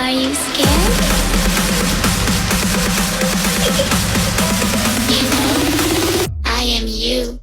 Are you scared? You know, I am you.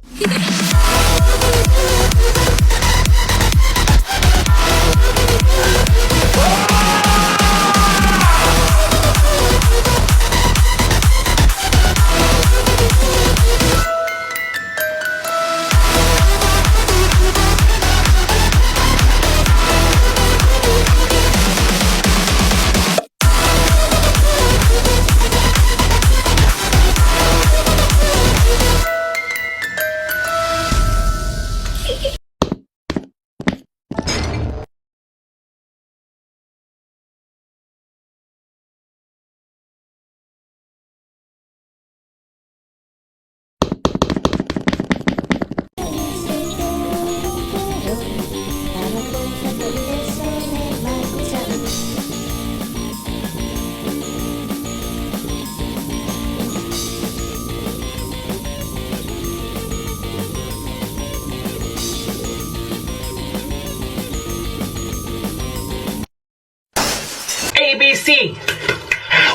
ABC.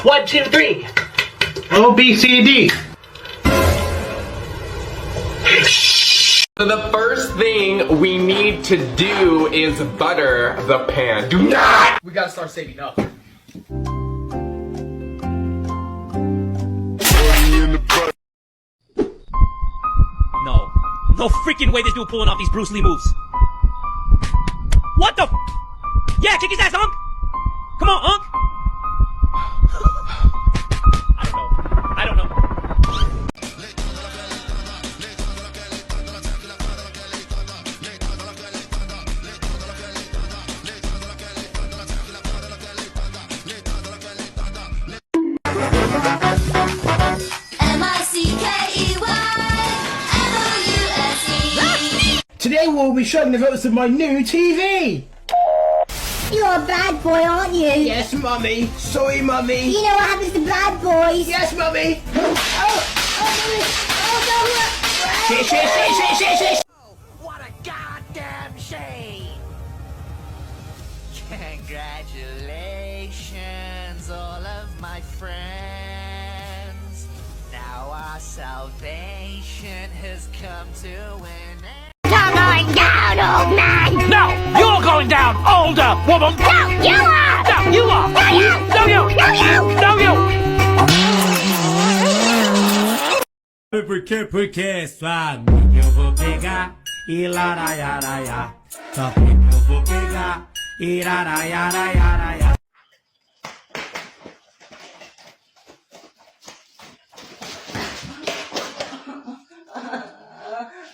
1, 2, 3. OBCD. So the first thing we need to do is butter the pan. Do not! We gotta start saving up. No. No freaking way this dude pulling off these Bruce Lee moves. What the f? Yeah, kick his ass, Unc! Come on, Unc! I don't know. M-I-C-K-E-Y-M-O-U-S-E. Today we'll be showing the results of my new TV. You're a bad boy, aren't you? Yes, Mummy. Sorry, Mummy. You know what happens to bad boys? Yes, Mummy. Shit. Shit. What a goddamn shame! Congratulations, all of my friends. Now our salvation has come to an end. I'm going down, old man! No! You're going down, older woman! No, you are! No, you are! No, you! No, you! No, you! No, you! Porque suave eu vou pegar e laraiaraia. Só que eu vou pegar e laraiaraia.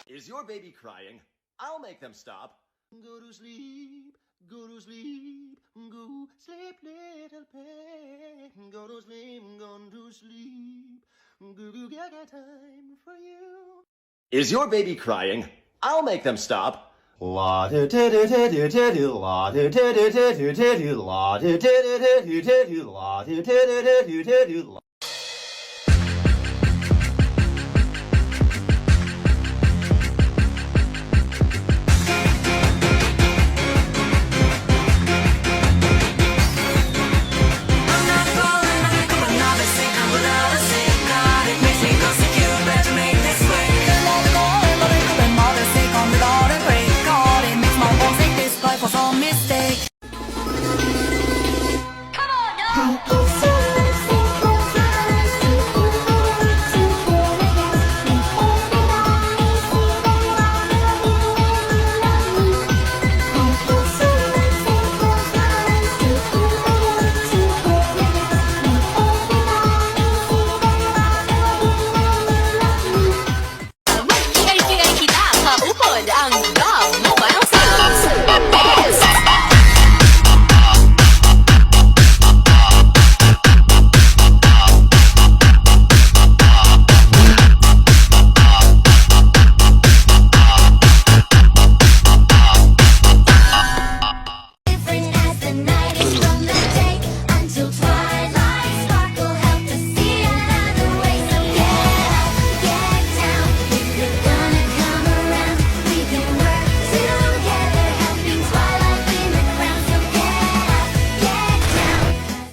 Is your baby crying? I'll make them stop. Go to sleep, go to sleep, go sleep, little pig. Go to sleep, go to sleep. Goo got time for you. Is your baby crying? I'll make them stop. La do do do do do do do la do do do do do do la do do do do do do la do do do do do do.